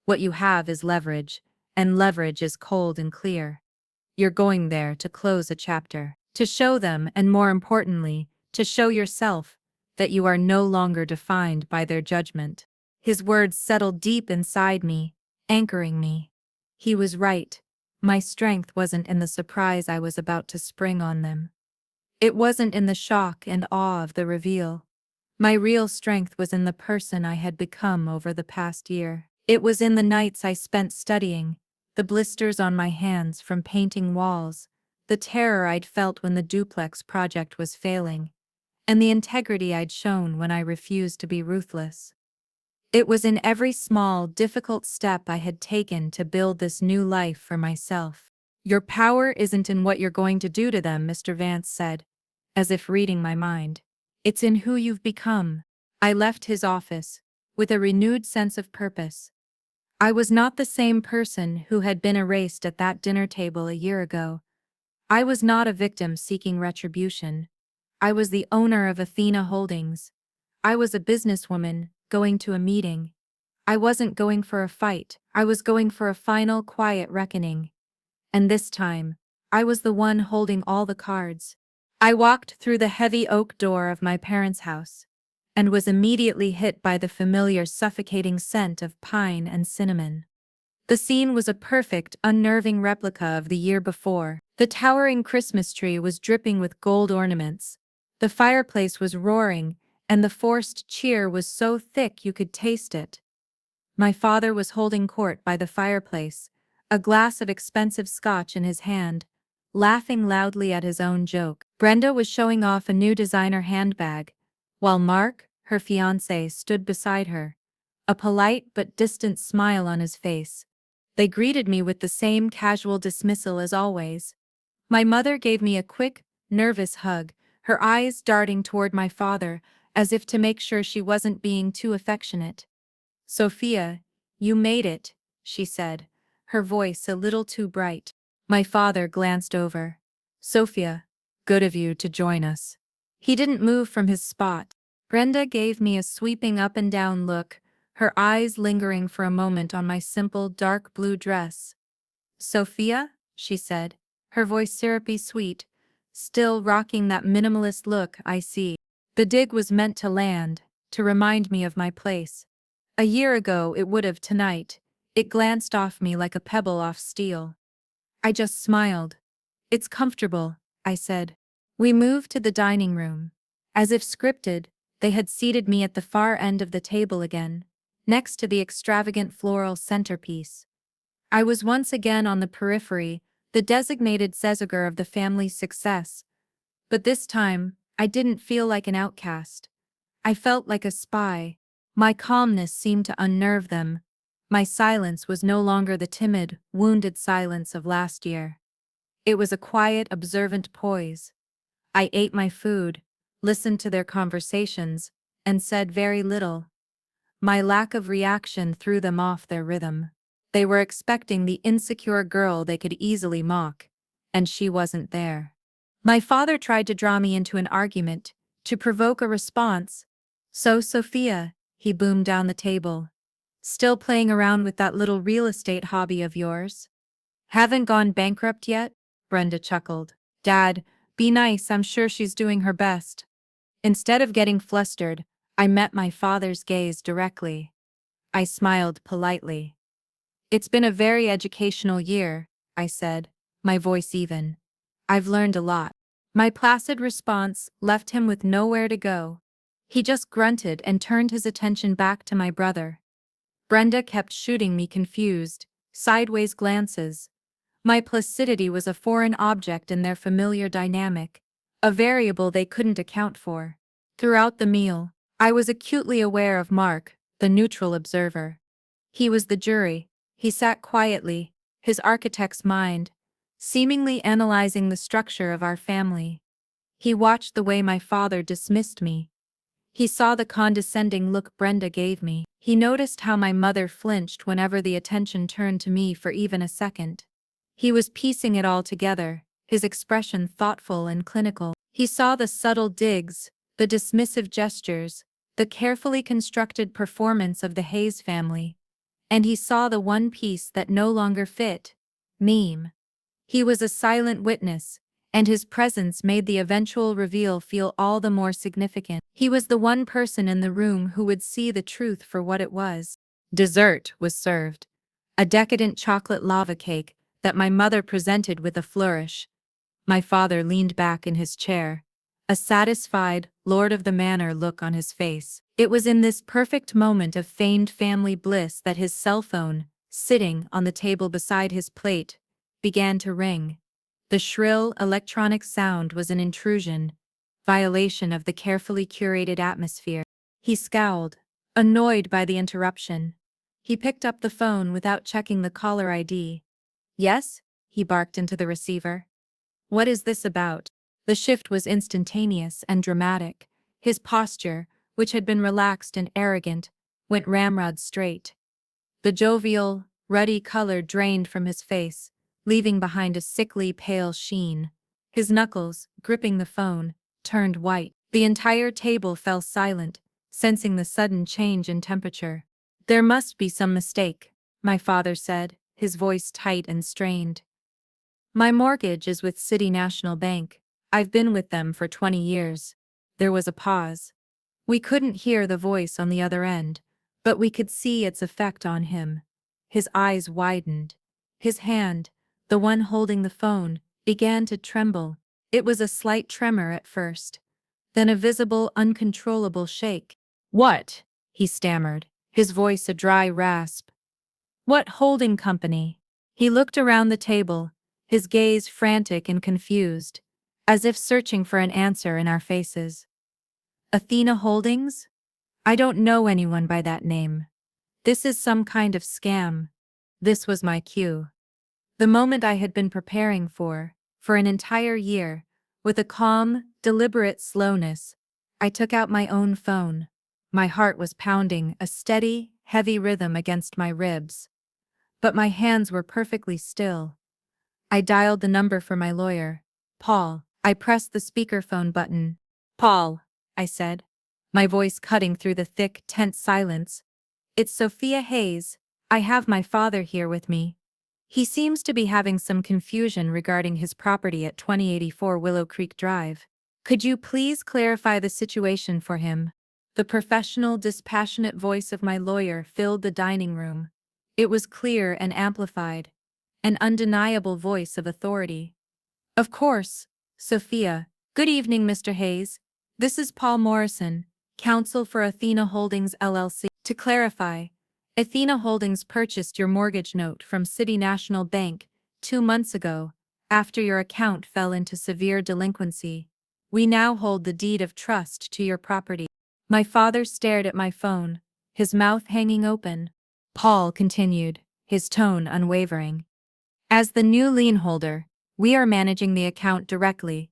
What you have is leverage, and leverage is cold and clear. You're going there to close a chapter, to show them, and more importantly, to show yourself, that you are no longer defined by their judgment." His words settled deep inside me, anchoring me. He was right. My strength wasn't in the surprise I was about to spring on them. It wasn't in the shock and awe of the reveal. My real strength was in the person I had become over the past year. It was in the nights I spent studying, the blisters on my hands from painting walls, the terror I'd felt when the duplex project was failing, and the integrity I'd shown when I refused to be ruthless. It was in every small, difficult step I had taken to build this new life for myself. "Your power isn't in what you're going to do to them," Mr. Vance said, as if reading my mind. "It's in who you've become." I left his office, with a renewed sense of purpose. I was not the same person who had been erased at that dinner table a year ago. I was not a victim seeking retribution. I was the owner of Athena Holdings. I was a businesswoman, going to a meeting. I wasn't going for a fight. I was going for a final, quiet reckoning. And this time, I was the one holding all the cards. I walked through the heavy oak door of my parents' house, and was immediately hit by the familiar suffocating scent of pine and cinnamon. The scene was a perfect, unnerving replica of the year before. The towering Christmas tree was dripping with gold ornaments. The fireplace was roaring, and the forced cheer was so thick you could taste it. My father was holding court by the fireplace, a glass of expensive scotch in his hand, laughing loudly at his own joke. Brenda was showing off a new designer handbag, while Mark, her fiancé, stood beside her, a polite but distant smile on his face. They greeted me with the same casual dismissal as always. My mother gave me a quick, nervous hug, her eyes darting toward my father, as if to make sure she wasn't being too affectionate. "Sophia, you made it," she said, her voice a little too bright. My father glanced over. "Sophia, good of you to join us." He didn't move from his spot. Brenda gave me a sweeping up and down look, her eyes lingering for a moment on my simple dark blue dress. "Sophia?" she said, her voice syrupy sweet, still rocking that minimalist look. "I see." The dig was meant to land, to remind me of my place. A year ago it would have. Tonight, it glanced off me like a pebble off steel. I just smiled. "It's comfortable," I said. We moved to the dining room. As if scripted, they had seated me at the far end of the table again, next to the extravagant floral centerpiece. I was once again on the periphery, the designated Zezuger of the family's success. But this time, I didn't feel like an outcast. I felt like a spy. My calmness seemed to unnerve them. My silence was no longer the timid, wounded silence of last year. It was a quiet, observant poise. I ate my food, listened to their conversations, and said very little. My lack of reaction threw them off their rhythm. They were expecting the insecure girl they could easily mock, and she wasn't there. My father tried to draw me into an argument, to provoke a response. "So, Sophia," he boomed down the table, "still playing around with that little real estate hobby of yours? Haven't gone bankrupt yet?" Brenda chuckled. "Dad, be nice, I'm sure she's doing her best." Instead of getting flustered, I met my father's gaze directly. I smiled politely. "It's been a very educational year," I said, my voice even. "I've learned a lot." My placid response left him with nowhere to go. He just grunted and turned his attention back to my brother. Brenda kept shooting me confused, sideways glances. My placidity was a foreign object in their familiar dynamic, a variable they couldn't account for. Throughout the meal, I was acutely aware of Mark, the neutral observer. He was the jury. He sat quietly, his architect's mind, seemingly analyzing the structure of our family. He watched the way my father dismissed me. He saw the condescending look Brenda gave me. He noticed how my mother flinched whenever the attention turned to me for even a second. He was piecing it all together, his expression thoughtful and clinical. He saw the subtle digs, the dismissive gestures, the carefully constructed performance of the Hayes family. And he saw the one piece that no longer fit: meme. He was a silent witness, and his presence made the eventual reveal feel all the more significant. He was the one person in the room who would see the truth for what it was. Dessert was served. A decadent chocolate lava cake that my mother presented with a flourish. My father leaned back in his chair, a satisfied, lord of the manor look on his face. It was in this perfect moment of feigned family bliss that his cell phone, sitting on the table beside his plate, began to ring. The shrill, electronic sound was an intrusion, violation of the carefully curated atmosphere. He scowled, annoyed by the interruption. He picked up the phone without checking the caller ID. "Yes?" he barked into the receiver. "What is this about?" The shift was instantaneous and dramatic. His posture, which had been relaxed and arrogant, went ramrod straight. The jovial, ruddy color drained from his face, leaving behind a sickly pale sheen. His knuckles, gripping the phone, turned white. The entire table fell silent, sensing the sudden change in temperature. "There must be some mistake," my father said, his voice tight and strained. "My mortgage is with City National Bank. I've been with them for 20 years. There was a pause. We couldn't hear the voice on the other end, but we could see its effect on him. His eyes widened. His hand, the one holding the phone, began to tremble. It was a slight tremor at first. then a visible, uncontrollable shake. "What?" he stammered, his voice a dry rasp. "What holding company?" He looked around the table, his gaze frantic and confused, as if searching for an answer in our faces. "Athena Holdings? I don't know anyone by that name. This is some kind of scam." This was my cue. The moment I had been preparing for an entire year, with a calm, deliberate slowness, I took out my own phone. My heart was pounding a steady, heavy rhythm against my ribs, but my hands were perfectly still. I dialed the number for my lawyer, Paul. I pressed the speakerphone button. "Paul," I said, my voice cutting through the thick, tense silence. "It's Sophia Hayes. I have my father here with me. He seems to be having some confusion regarding his property at 2084 Willow Creek Drive. Could you please clarify the situation for him?" The professional, dispassionate voice of my lawyer filled the dining room. It was clear and amplified, an undeniable voice of authority. "Of course, Sophia. Good evening, Mr. Hayes. This is Paul Morrison, counsel for Athena Holdings LLC. To clarify, Athena Holdings purchased your mortgage note from City National Bank 2 months ago, after your account fell into severe delinquency. We now hold the deed of trust to your property." My father stared at my phone, his mouth hanging open. Paul continued, his tone unwavering. "As the new lien holder, we are managing the account directly.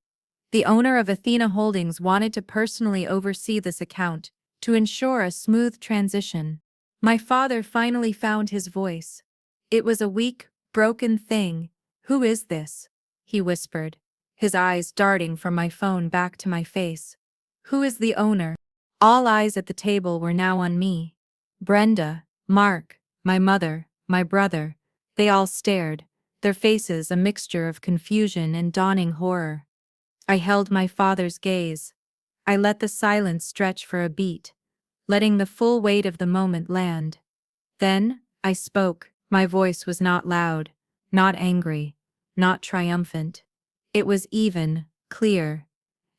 The owner of Athena Holdings wanted to personally oversee this account to ensure a smooth transition." My father finally found his voice. It was a weak, broken thing. "Who is this?" he whispered, his eyes darting from my phone back to my face. "Who is the owner?" All eyes at the table were now on me. Brenda, Mark, my mother, my brother, they all stared, their faces a mixture of confusion and dawning horror. I held my father's gaze. I let the silence stretch for a beat, letting the full weight of the moment land. Then, I spoke. My voice was not loud, not angry, not triumphant. It was even, clear,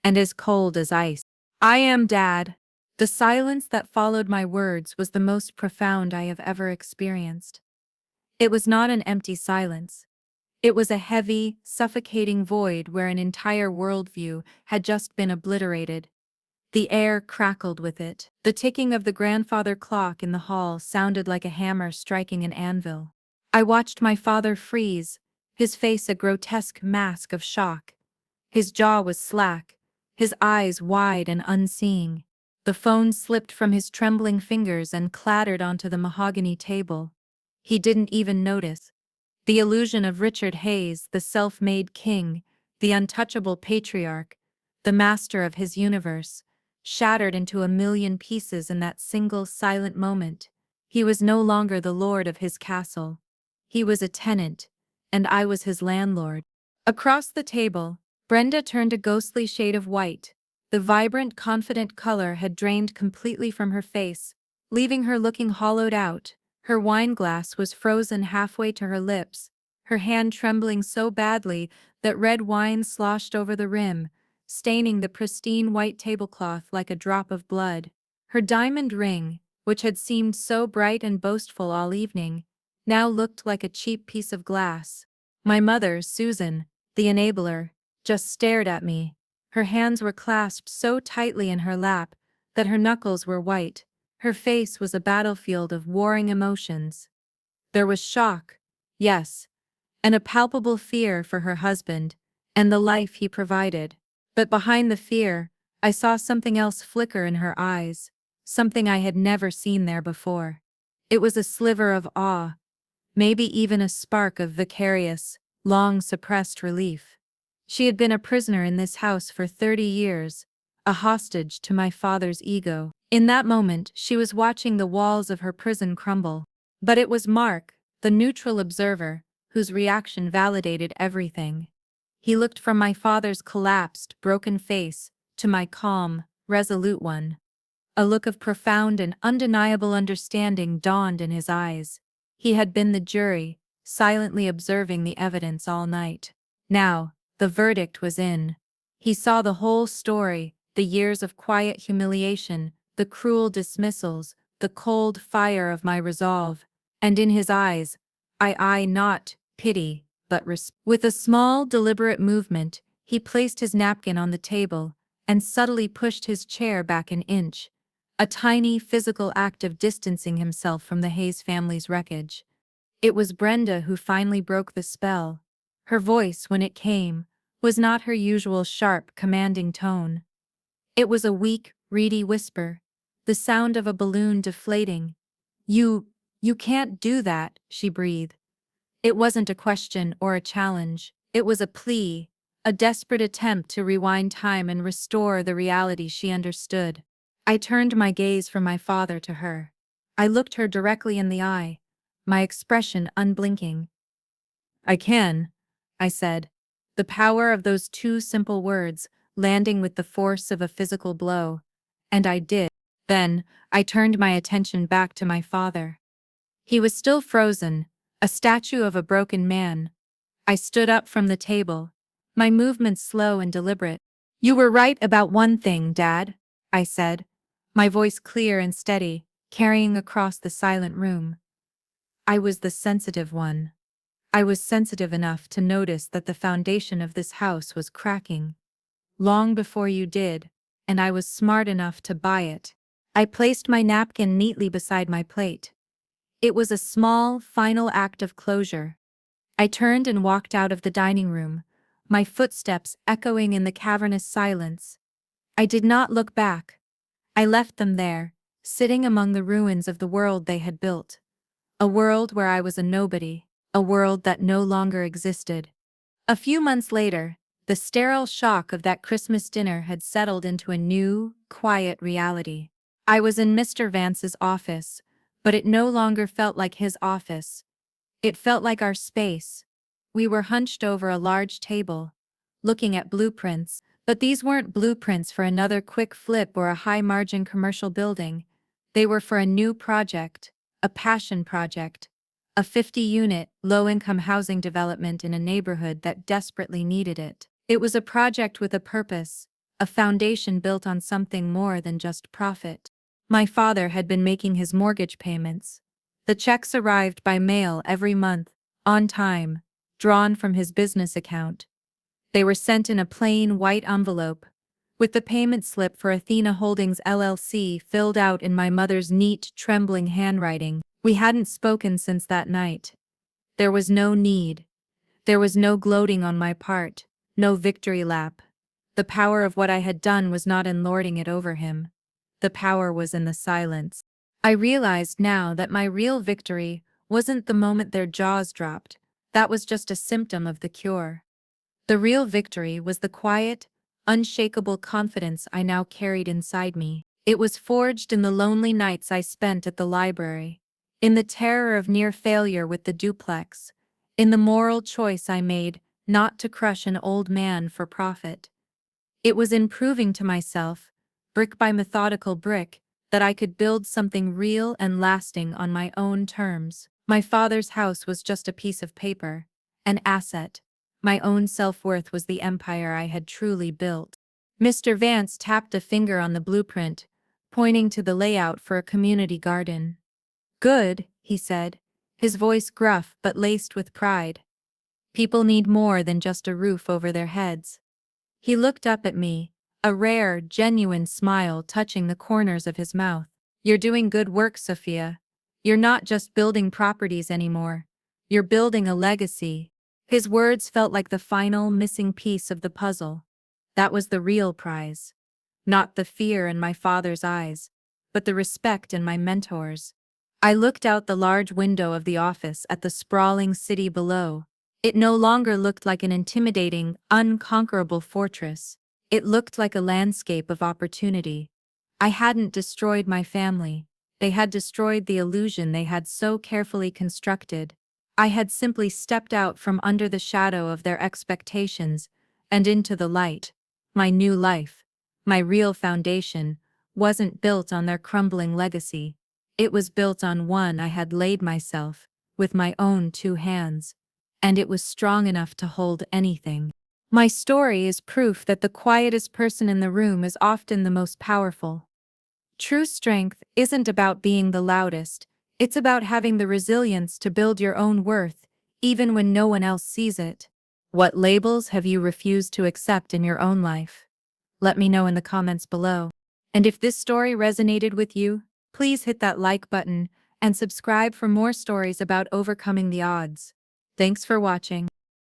and as cold as ice. "I am Dad." The silence that followed my words was the most profound I have ever experienced. It was not an empty silence. It was a heavy, suffocating void where an entire worldview had just been obliterated. The air crackled with it. The ticking of the grandfather clock in the hall sounded like a hammer striking an anvil. I watched my father freeze, his face a grotesque mask of shock. His jaw was slack, his eyes wide and unseeing. The phone slipped from his trembling fingers and clattered onto the mahogany table. He didn't even notice. The illusion of Richard Hayes, the self-made king, the untouchable patriarch, the master of his universe, shattered into a million pieces in that single silent moment. He was no longer the lord of his castle. He was a tenant, and I was his landlord. Across the table, Brenda turned a ghostly shade of white. The vibrant, confident color had drained completely from her face, leaving her looking hollowed out. Her wineglass was frozen halfway to her lips, her hand trembling so badly that red wine sloshed over the rim, staining the pristine white tablecloth like a drop of blood. Her diamond ring, which had seemed so bright and boastful all evening, now looked like a cheap piece of glass. My mother, Susan, the enabler, just stared at me. Her hands were clasped so tightly in her lap that her knuckles were white. Her face was a battlefield of warring emotions. There was shock, yes, and a palpable fear for her husband and the life he provided. But behind the fear, I saw something else flicker in her eyes, something I had never seen there before. It was a sliver of awe, maybe even a spark of vicarious, long-suppressed relief. She had been a prisoner in this house for 30 years, a hostage to my father's ego. In that moment, she was watching the walls of her prison crumble. But it was Mark, the neutral observer, whose reaction validated everything. He looked from my father's collapsed, broken face to my calm, resolute one. A look of profound and undeniable understanding dawned in his eyes. He had been the jury, silently observing the evidence all night. Now, the verdict was in. He saw the whole story, the years of quiet humiliation, the cruel dismissals, the cold fire of my resolve, and in his eyes, I not pity, but respect. With a small, deliberate movement, he placed his napkin on the table and subtly pushed his chair back an inch, a tiny physical act of distancing himself from the Hayes family's wreckage. It was Brenda who finally broke the spell. Her voice, when it came, was not her usual sharp, commanding tone. It was a weak, reedy whisper, the sound of a balloon deflating. You can't do that," she breathed. It wasn't a question or a challenge. It was a plea, a desperate attempt to rewind time and restore the reality she understood. I turned my gaze from my father to her. I looked her directly in the eye, my expression unblinking. "I can," I said. The power of those two simple words, landing with the force of a physical blow. And I did. Then, I turned my attention back to my father. He was still frozen, a statue of a broken man. I stood up from the table, my movements slow and deliberate. "You were right about one thing, Dad," I said, my voice clear and steady, carrying across the silent room. I was the sensitive one. I was sensitive enough to notice that the foundation of this house was cracking. Long before you did, and I was smart enough to buy it. I placed my napkin neatly beside my plate. It was a small, final act of closure. I turned and walked out of the dining room, my footsteps echoing in the cavernous silence. I did not look back. I left them there, sitting among the ruins of the world they had built. A world where I was a nobody, a world that no longer existed. A few months later, the sterile shock of that Christmas dinner had settled into a new, quiet reality. I was in Mr. Vance's office, but it no longer felt like his office. It felt like our space. We were hunched over a large table, looking at blueprints, but these weren't blueprints for another quick flip or a high-margin commercial building. They were for a new project, a passion project, a 50-unit, low-income housing development in a neighborhood that desperately needed it. It was a project with a purpose, a foundation built on something more than just profit. My father had been making his mortgage payments. The checks arrived by mail every month, on time, drawn from his business account. They were sent in a plain white envelope, with the payment slip for Athena Holdings LLC filled out in my mother's neat, trembling handwriting. We hadn't spoken since that night. There was no need. There was no gloating on my part, no victory lap. The power of what I had done was not in lording it over him. The power was in the silence. I realized now that my real victory wasn't the moment their jaws dropped. That was just a symptom of the cure. The real victory was the quiet, unshakable confidence I now carried inside me. It was forged in the lonely nights I spent at the library, in the terror of near failure with the duplex, in the moral choice I made not to crush an old man for profit. It was in proving to myself, brick by methodical brick, that I could build something real and lasting on my own terms. My father's house was just a piece of paper, an asset. My own self-worth was the empire I had truly built. Mr. Vance tapped a finger on the blueprint, pointing to the layout for a community garden. "Good," he said, his voice gruff but laced with pride. "People need more than just a roof over their heads." He looked up at me, a rare, genuine smile touching the corners of his mouth. "You're doing good work, Sophia. You're not just building properties anymore. You're building a legacy." His words felt like the final, missing piece of the puzzle. That was the real prize. Not the fear in my father's eyes, but the respect in my mentor's. I looked out the large window of the office at the sprawling city below. It no longer looked like an intimidating, unconquerable fortress. It looked like a landscape of opportunity. I hadn't destroyed my family. They had destroyed the illusion they had so carefully constructed. I had simply stepped out from under the shadow of their expectations and into the light. My new life, my real foundation, wasn't built on their crumbling legacy. It was built on one I had laid myself, with my own two hands. And it was strong enough to hold anything. My story is proof that the quietest person in the room is often the most powerful. True strength isn't about being the loudest, it's about having the resilience to build your own worth, even when no one else sees it. What labels have you refused to accept in your own life? Let me know in the comments below. And if this story resonated with you, please hit that like button and subscribe for more stories about overcoming the odds. Thanks for watching.